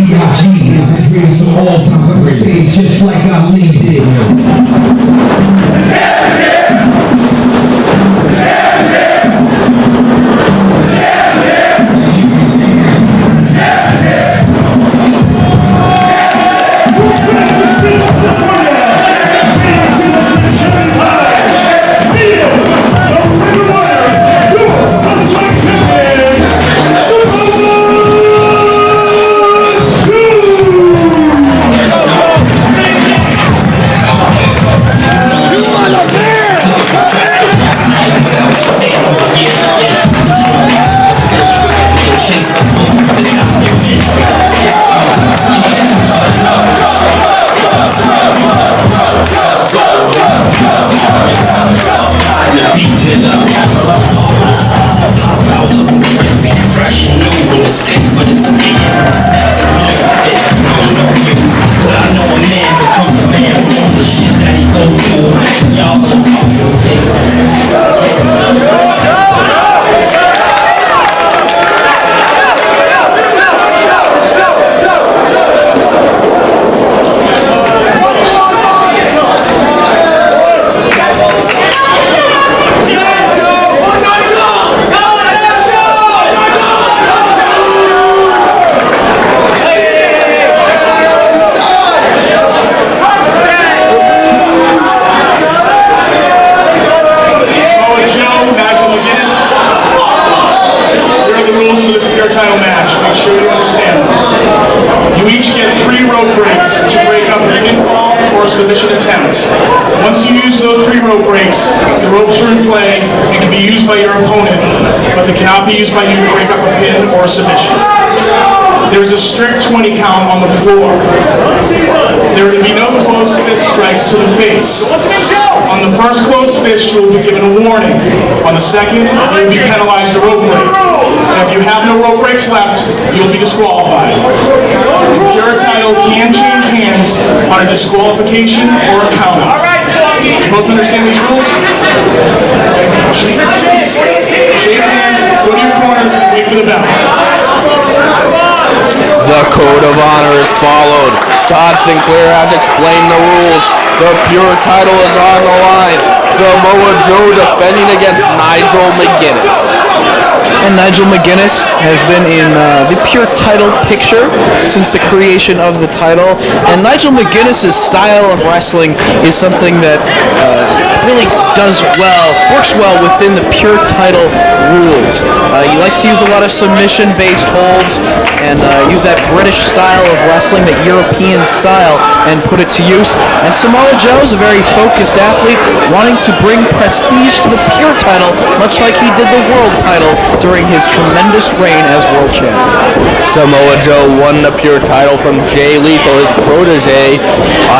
B.I.G. is the greatest of all times. I'm gonna say it just like Ali did. Title match. Make sure you understand. You each get 3 rope breaks to break up a pinfall or a submission attempt. Once you use those 3 rope breaks, the ropes are in play and can be used by your opponent, but they cannot be used by you to break up a pin or a submission. There is a strict 20 count on the floor. There will be no closed fist strikes to the face. On the first closed fist, you will be given a warning. On the second, you will be penalized a rope break. And if you have no rope breaks left, you will be disqualified. The pure title can change hands on a disqualification or a count. You both understand these rules? Shake hands, go to your corners, and wait for the bell. The code of honor is followed. Todd Sinclair has explained the rules. The pure title is on the line. Samoa Joe defending against Nigel McGuinness. And Nigel McGuinness has been in the pure title picture since the creation of the title. And Nigel McGuinness's style of wrestling is something that really does well, works well within the pure title rules. He likes to use a lot of submission-based holds and use that British style of wrestling, that European style, and put it to use. And Samoa Joe is a very focused athlete, wanting to bring prestige to the pure title, much like he did the world title during his tremendous reign as world champion. Samoa Joe won the pure title from Jay Lethal, his protege,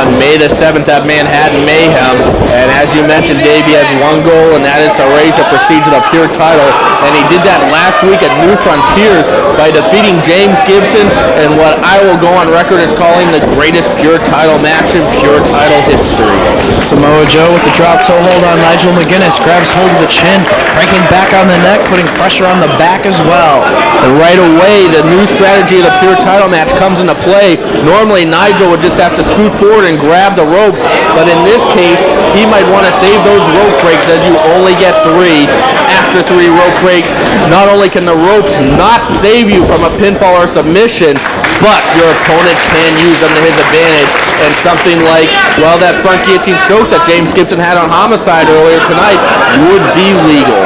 on May the 7th at Manhattan Mayhem. And as you mentioned, Dave, he has one goal, and that is to raise the prestige of the pure title. And he did that last week at New Frontiers by defeating James Gibson in what I will go on record as calling the greatest pure title match in pure title history. Samoa Joe with the drop toe hold on Nigel McGuinness, grabs hold of the chin, cranking back on the neck, putting pressure on the back as well. And right away, the new strategy of the pure title match comes into play. Normally, Nigel would just have to scoot forward and grab the ropes, but in this case, he might want to save those rope breaks, as you only get 3. After 3 rope breaks, not only can the ropes not save you from a pinfall or submission, but your opponent can use them to his advantage. And something like, well, that front guillotine choke that James Gibson had on Homicide earlier tonight would be legal.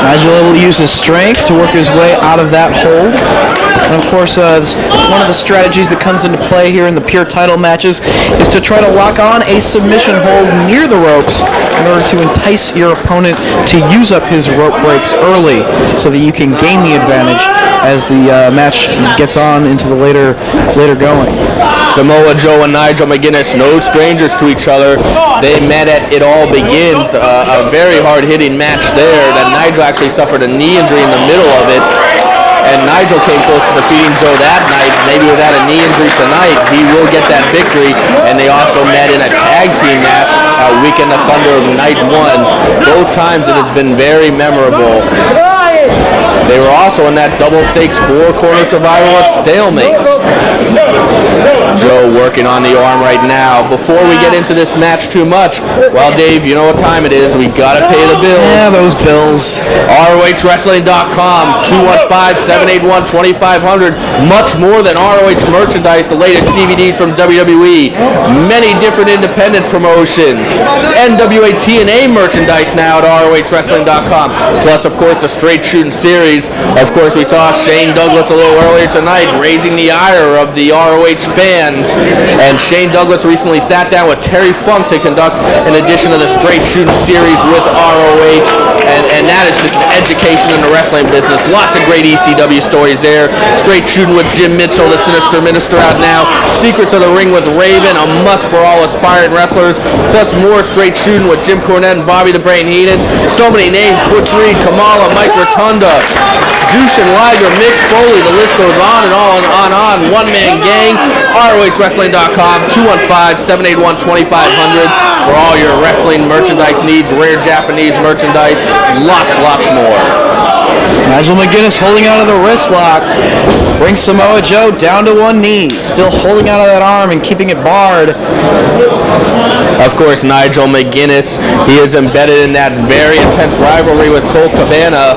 Nigel able to use his strength to work his way out of that hold. And of course, one of the strategies that comes into play here in the pure title matches is to try to lock on a submission hold near the ropes in order to entice your opponent to use up his rope breaks early so that you can gain the advantage as the match gets on into the later going. Samoa Joe and Nigel McGuinness, no strangers to each other. They met at It All Begins, a very hard-hitting match there that Nigel actually suffered a knee injury in the middle of it. And Nigel came close to defeating Joe that night. Maybe without a knee injury tonight, he will get that victory. And they also met in a tag team match at Weekend of Thunder of Night 1. Both times it has been very memorable. They were also in that double stakes 4-corner survival at stalemate. Joe working on the arm right now. Before we get into this match too much, well, Dave, you know what time it is. We gotta pay the bills. Yeah, those bills. ROHWrestling.com, 215-781-2500. Much more than ROH merchandise, the latest DVDs from WWE. Many different independent promotions. NWA TNA merchandise now at ROHWrestling.com. Plus, of course, the Straight Shooting series. Of course, we saw Shane Douglas a little earlier tonight raising the ire of the ROH fans. And Shane Douglas recently sat down with Terry Funk to conduct an edition of the Straight Shooting series with ROH. And that is just an education in the wrestling business. Lots of great ECW stories there. Straight Shooting with Jim Mitchell, the Sinister Minister, out now. Secrets of the Ring with Raven, a must for all aspiring wrestlers. Plus more Straight Shooting with Jim Cornette and Bobby the Brain Heenan. So many names: Butch Reed, Kamala, Mike Rotunda, Jushin Liger, Mick Foley. The list goes on and on and on. One-man gang. ROHWrestling.com, 215-781-2500 for all your wrestling merchandise needs, rare Japanese merchandise, lots more. Nigel McGuinness holding out of the wrist lock. Brings Samoa Joe down to one knee. Still holding out of that arm and keeping it barred. Of course, Nigel McGuinness, he is embedded in that very intense rivalry with Colt Cabana.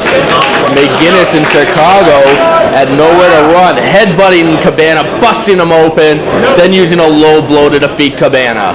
McGuinness in Chicago had nowhere to run, headbutting Cabana, busting him open, then using a low blow to defeat Cabana.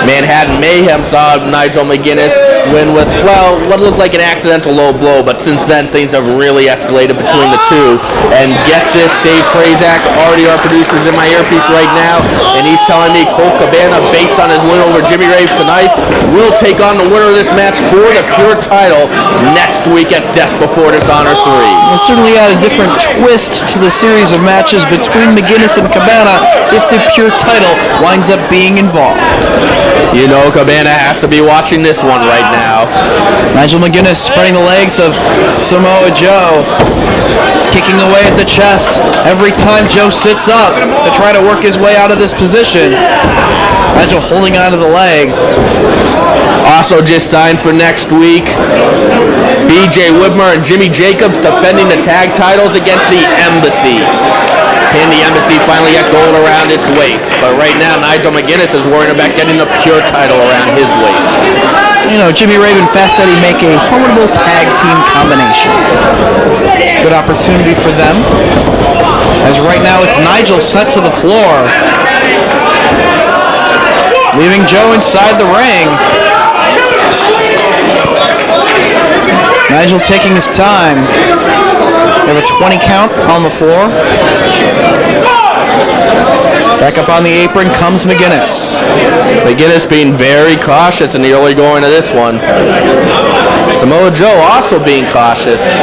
Manhattan Mayhem saw Nigel McGuinness win with, well, what looked like an accidental low blow, but since then things have really escalated between the two. And get this, Dave Prazak, RDR producer's in my earpiece right now, and he's telling me Colt Cabana, based on his win over Jimmy Rave tonight, will take on the winner of this match for the pure title next week at Death Before Dishonor 3. We'll certainly add a different twist to the series of matches between McGuinness and Cabana if the pure title winds up being involved. You know Cabana has to be watching this one right now. Nigel McGuinness spreading the legs of Samoa Joe, kicking away at the chest every time Joe sits up to try to work his way out of this position. Nigel holding onto the leg. Also just signed for next week, BJ Whitmer and Jimmy Jacobs defending the tag titles against the Embassy. Can the Embassy finally get gold around its waist? But right now, Nigel McGuinness is worried about getting the pure title around his waist. You know, Jimmy Rave and Fast Eddie make a formidable tag team combination. Good opportunity for them. As right now, it's Nigel sent to the floor, leaving Joe inside the ring. Nigel taking his time. We have a 20 count on the floor. Back up on the apron comes McGuinness. McGuinness being very cautious in the early going of this one. Samoa Joe also being cautious.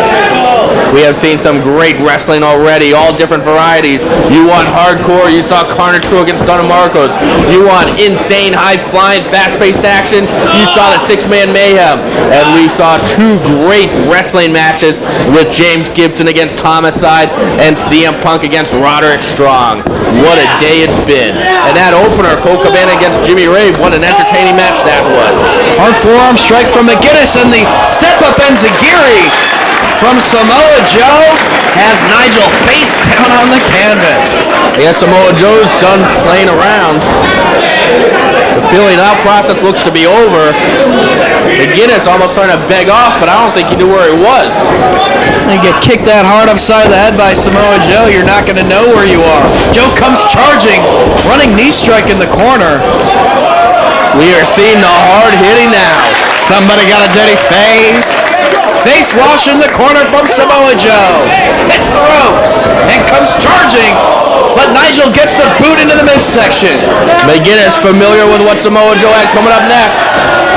We have seen some great wrestling already, all different varieties. You want hardcore, you saw Carnage Crew against Don Marcos. You want insane, high-flying, fast-paced action, you saw the Six-Man Mayhem. And we saw two great wrestling matches with James Gibson against Homicide and CM Punk against Roderick Strong. What a day it's been. And that opener, Colt Cabana against Jimmy Rave, what an entertaining match that was. Hard forearm strike from McGuinness, and the step-up enziguri from Samoa Joe has Nigel face down on the canvas. Yeah, Samoa Joe's done playing around. The feeling out process looks to be over. McGuinness almost trying to beg off, but I don't think he knew where he was. You get kicked that hard upside the head by Samoa Joe, you're not going to know where you are. Joe comes charging, running knee strike in the corner. We are seeing the hard hitting now. Somebody got a dirty face. Face wash in the corner from Samoa Joe. Hits the ropes and comes charging, but Nigel gets the boot into the midsection. McGuinness familiar with what Samoa Joe had coming up next.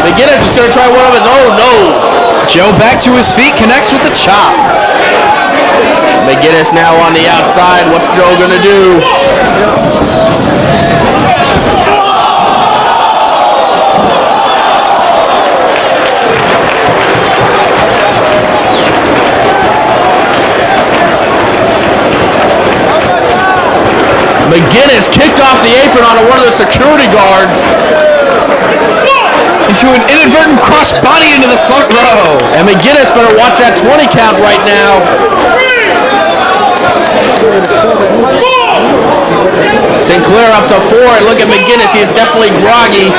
McGuinness is going to try one of his own. No. Joe back to his feet, connects with the chop. McGuinness now on the outside. What's Joe going to do? McGuinness kicked off the apron on one of the security guards. And into an inadvertent crossbody into the front row. And McGuinness better watch that 20 count right now. Sinclair up to 4, and look at McGuinness, he is definitely groggy.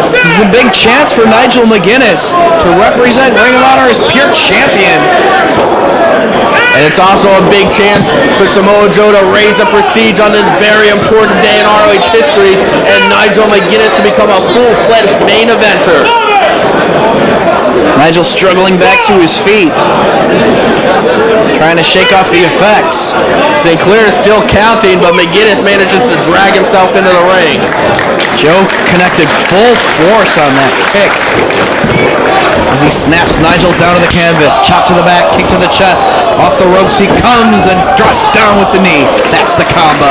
This is a big chance for Nigel McGuinness to represent Ring of Honor as pure champion. And it's also a big chance for Samoa Joe to raise the prestige on this very important day in ROH history, and Nigel McGuinness to become a full-fledged main eventer. Nigel struggling back to his feet, trying to shake off the effects. Sinclair is still counting, but McGuinness manages to drag himself into the ring. Joe connected full force on that kick as he snaps Nigel down to the canvas. Chop to the back, kick to the chest. Off the ropes he comes and drops down with the knee. That's the combo.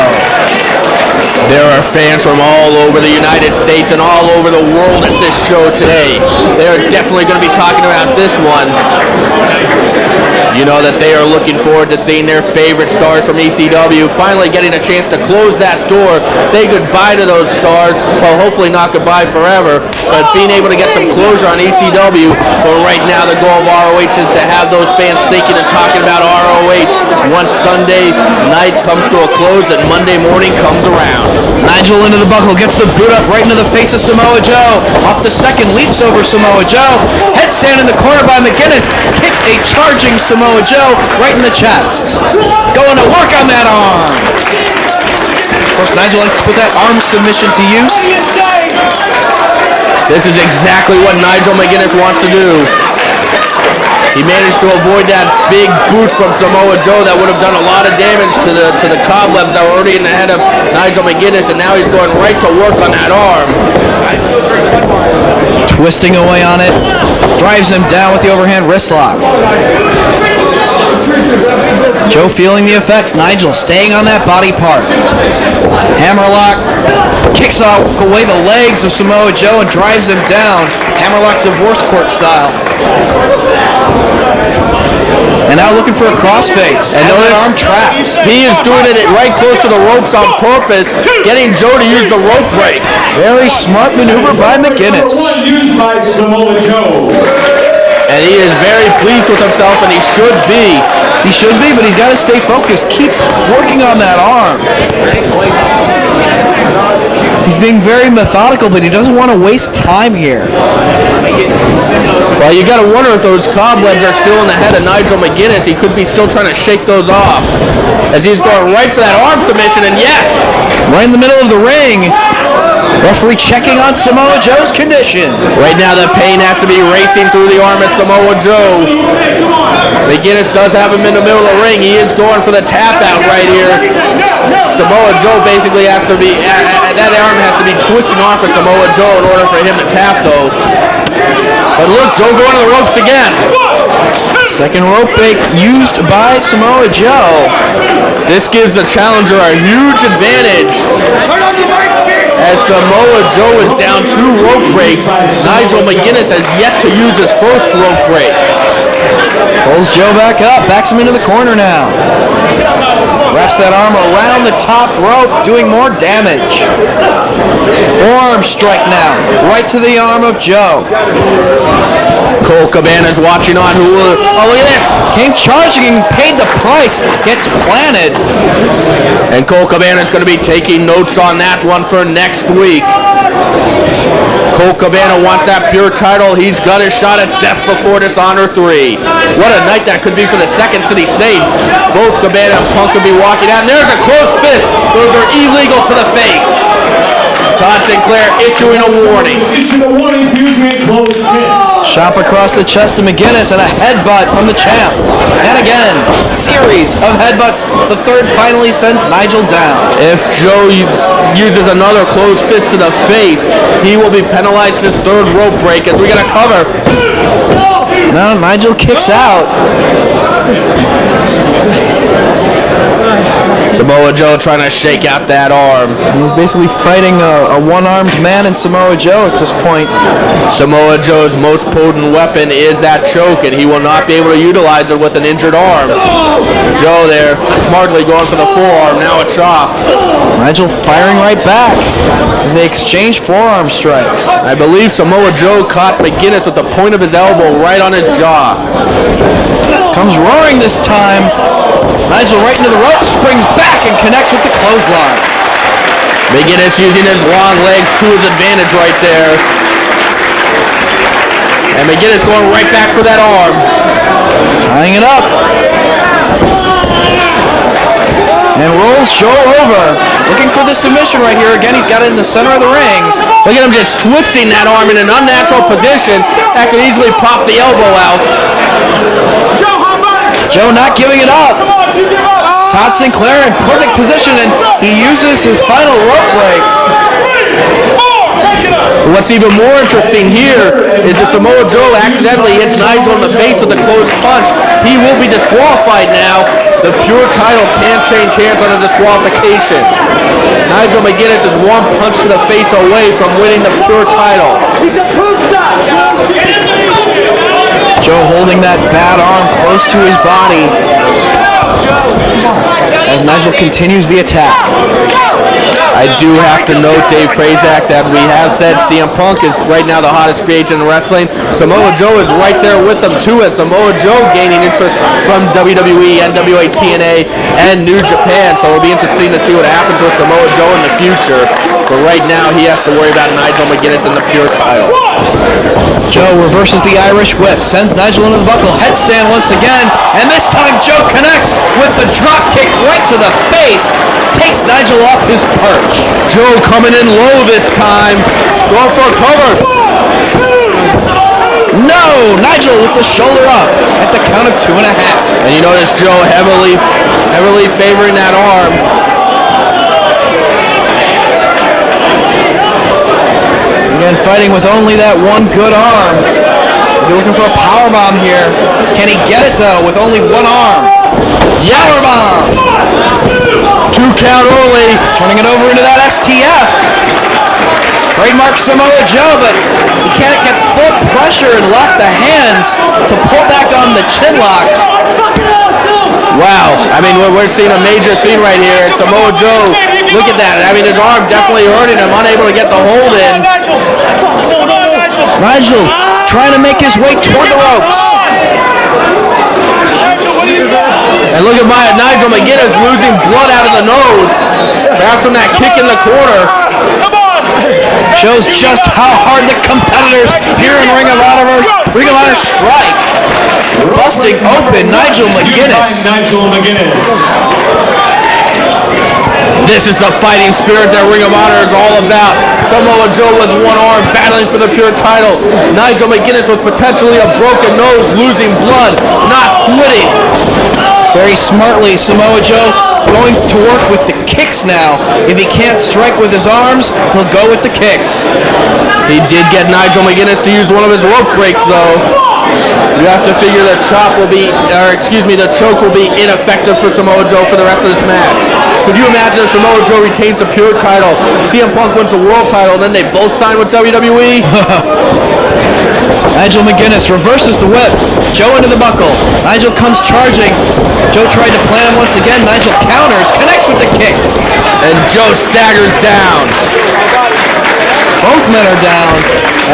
There are fans from all over the United States and all over the world at this show today. They are definitely going to be talking about this one. You know that they are looking forward to seeing their favorite stars from ECW finally getting a chance to close that door, say goodbye to those stars, well, hopefully not goodbye forever, but being able to get some closure on ECW. But right now the goal of ROH is to have those fans thinking and talking about ROH once Sunday night comes to a close and Monday morning comes around. Nigel into the buckle, gets the boot up right into the face of Samoa Joe. Off the second, leaps over Samoa Joe. Headstand in the corner by McGuinness. Kicks a charging Samoa Joe right in the chest. Going to work on that arm. Of course, Nigel likes to put that arm submission to use. This is exactly what Nigel McGuinness wants to do. He managed to avoid that big boot from Samoa Joe that would have done a lot of damage to the cobwebs that were already in the head of Nigel McGuinness, and now he's going right to work on that arm. Twisting away on it, drives him down with the overhand wrist lock. Joe feeling the effects. Nigel staying on that body part. Hammerlock kicks out away the legs of Samoa Joe and drives him down. Hammerlock divorce court style. And now looking for a crossface. And that arm trapped. He is doing it right close to the ropes on purpose, getting Joe to use the rope break. Very smart maneuver by McGuinness. Used by Samoa Joe. And he is very pleased with himself, and he should be. He should be, but he's got to stay focused. Keep working on that arm. He's being very methodical, but he doesn't want to waste time here. Well, you got to wonder if those cobwebs are still in the head of Nigel McGuinness. He could be still trying to shake those off as he's going right for that arm submission, and yes! Right in the middle of the ring. Referee checking on Samoa Joe's condition. Right now the pain has to be racing through the arm of Samoa Joe. McGuinness does have him in the middle of the ring. He is going for the tap out right here. Samoa Joe basically has to be, that arm has to be twisting off of Samoa Joe in order for him to tap though. But look, Joe going to the ropes again. Second rope break used by Samoa Joe. This gives the challenger a huge advantage. As Samoa Joe is down 2 rope breaks, Nigel McGuinness has yet to use his first rope break. Pulls Joe back up, backs him into the corner now. Wraps that arm around the top rope, doing more damage. Forearm strike now, right to the arm of Joe. Cole Cabana's watching on. Oh, look at this. Came charging and paid the price. Gets planted. And Cole Cabana's going to be taking notes on that one for next week. Cole Cabana wants that pure title. He's got his shot at Death Before Dishonor 3. What a night that could be for the Second City Saints. Both Cabana and Punk could be walking out. And there's a close fist. Those are illegal to the face. Todd Sinclair issuing a warning. Chop across the chest of McGuinness and a headbutt from the champ. And again, series of headbutts. The third finally sends Nigel down. If Joe uses another closed fist to the face, he will be penalized his third rope break as we got a cover. No, Nigel kicks out. Samoa Joe trying to shake out that arm. He's basically fighting a one-armed man in Samoa Joe at this point. Samoa Joe's most potent weapon is that choke, and he will not be able to utilize it with an injured arm. Joe there, smartly going for the forearm, now a chop. Nigel firing right back as they exchange forearm strikes. I believe Samoa Joe caught McGuinness with the point of his elbow right on his jaw. Comes roaring this time. Nigel right into the rope, springs back and connects with the clothesline. McGuinness using his long legs to his advantage right there. And McGuinness going right back for that arm. Tying it up. And rolls Joe over. Looking for the submission right here. Again, he's got it in the center of the ring. Look at him just twisting that arm in an unnatural position. That could easily pop the elbow out. Joe not giving it up. Todd Sinclair in perfect position, and he uses his final rope break. What's even more interesting here is that Samoa Joe accidentally hits Nigel in the face with a close punch. He will be disqualified now. The pure title can't change hands on a disqualification. Nigel McGuinness is one punch to the face away from winning the pure title. Joe holding that bad arm close to his body as Nigel continues the attack. I do have to note, Dave Prazak, that we have said CM Punk is right now the hottest free agent in wrestling. Samoa Joe is right there with them too, as Samoa Joe gaining interest from WWE, NWA, TNA, and New Japan. So it'll be interesting to see what happens with Samoa Joe in the future. But right now he has to worry about Nigel McGuinness in the pure title. Joe reverses the Irish whip, sends Nigel into the buckle, headstand once again, and this time Joe connects with the drop kick right to the face, takes Nigel off his perch. Joe coming in low this time, going for a cover. No, Nigel with the shoulder up at the count of 2.5. And you notice Joe heavily favoring that arm. Again, fighting with only that one good arm. They're looking for a powerbomb here. Can he get it though with only one arm? Yes! Powerbomb! 2 count only. Turning it over into that STF. Trademark Samoa Joe, but he can't get full pressure and lock the hands to pull back on the chin lock. Wow, I mean, we're seeing a major theme right here. Samoa Joe, look at that. I mean, his arm definitely hurting him, unable to get the hold in. Nigel trying to make his way toward the ropes. And look at Nigel McGuinness losing blood out of the nose. Perhaps from that kick in the corner. Shows just how hard the competitors here in Ring of Honor strike. Busting open Nigel McGuinness. This is the fighting spirit that Ring of Honor is all about. Samoa Joe with one arm battling for the pure title. Nigel McGuinness with potentially a broken nose, losing blood, not quitting. Very smartly, Samoa Joe going to work with the kicks now. If he can't strike with his arms, he'll go with the kicks. He did get Nigel McGuinness to use one of his rope breaks, though. You have to figure the choke will be ineffective for Samoa Joe for the rest of this match. Could you imagine if Samoa Joe retains the pure title, CM Punk wins the world title, and then they both sign with WWE? Nigel McGuinness reverses the whip. Joe into the buckle. Nigel comes charging. Joe tried to plant him once again. Nigel counters, connects with the kick. And Joe staggers down. Both men are down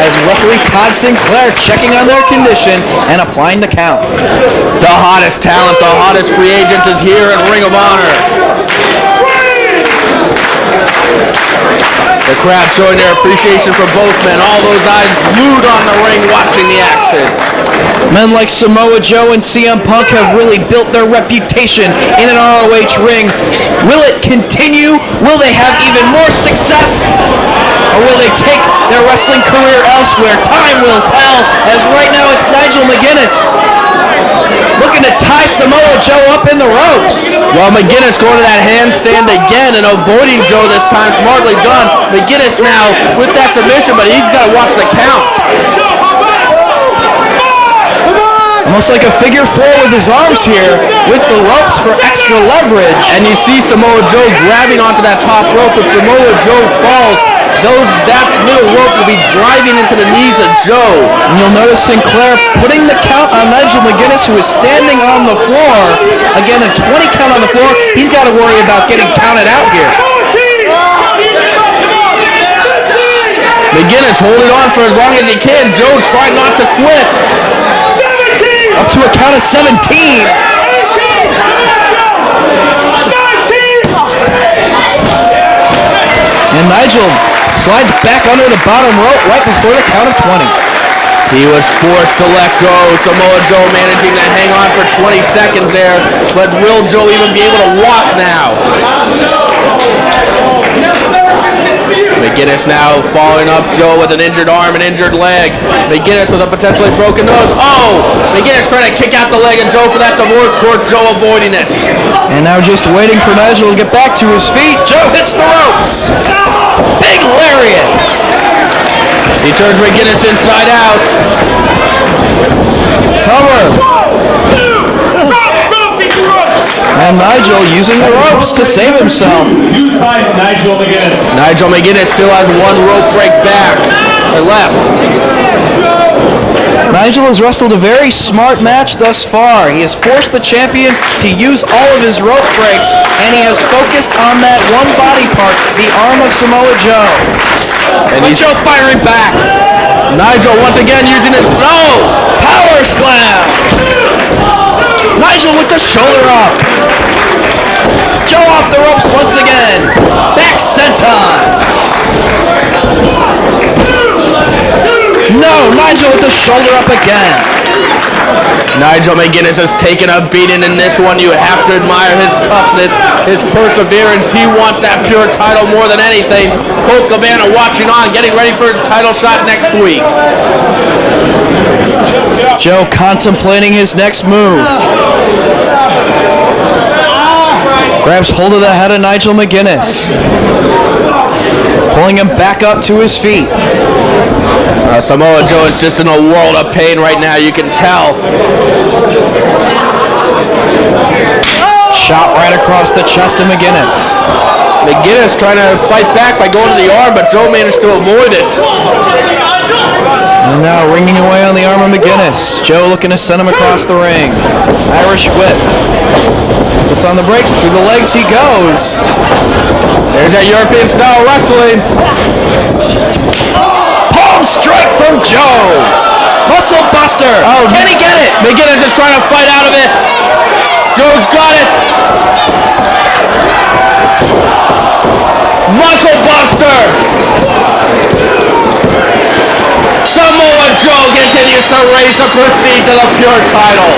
as referee Todd Sinclair checking on their condition and applying the count. The hottest talent, the hottest free agents is here at Ring of Honor. The crowd showing their appreciation for both men. All those eyes glued on the ring watching the action. Men like Samoa Joe and CM Punk have really built their reputation in an ROH ring. Will it continue? Will they have even more success? Or will they take their wrestling career elsewhere? Time will tell, as right now it's Nigel McGuinness looking to tie Samoa Joe up in the ropes. Well, McGuinness going to that handstand again and avoiding Joe this time. Smartly done. McGuinness now with that submission, but he's got to watch the count. Almost like a figure four with his arms here, with the ropes for extra leverage. And you see Samoa Joe grabbing onto that top rope. If Samoa Joe falls, that little rope will be driving into the knees of Joe. And you'll notice Sinclair putting the count on Nigel McGuinness, who is standing on the floor. Again, a 20 count on the floor. He's got to worry about getting counted out here. McGuinness holding on for as long as he can. Joe trying not to quit. Up to a count of 17. And Nigel slides back under the bottom rope right before the count of 20. He was forced to let go. Samoa Joe managing to hang on for 20 seconds there. But will Joe even be able to walk now? McGuinness now following up Joe with an injured arm and injured leg. McGuinness with a potentially broken nose. Oh! McGuinness trying to kick out the leg of Joe for that divorce court. Joe avoiding it. And now just waiting for Nigel to get back to his feet. Joe hits the ropes. Big lariat. He turns McGuinness inside out. Cover. And Nigel using the ropes to save himself. Used by Nigel McGuinness. Nigel McGuinness still has one rope break back. Or left. Nigel has wrestled a very smart match thus far. He has forced the champion to use all of his rope breaks, and he has focused on that one body part, the arm of Samoa Joe. And he's Joe firing back. Nigel once again using his Power slam. Nigel with the shoulder up. Joe off the ropes once again. Back senton. No, Nigel with the shoulder up again. Nigel McGuinness has taken a beating in this one. You have to admire his toughness, his perseverance. He wants that pure title more than anything. Colt Cabana watching on, getting ready for his title shot next week. Joe contemplating his next move. Grabs hold of the head of Nigel McGuinness. Pulling him back up to his feet. Samoa Joe is just in a world of pain right now, you can tell. Shot right across the chest of McGuinness. McGuinness trying to fight back by going to the arm, but Joe managed to avoid it. And now ringing away on the arm of McGuinness. Joe looking to send him across the ring. Irish whip. Puts on the brakes, through the legs he goes. There's that European style wrestling. Palm strike from Joe. Muscle buster. Oh, can he get it? McGuinness is trying to fight out of it. Joe's got it. Muscle buster. Samoa Joe continues to raise the prestige of the pure title.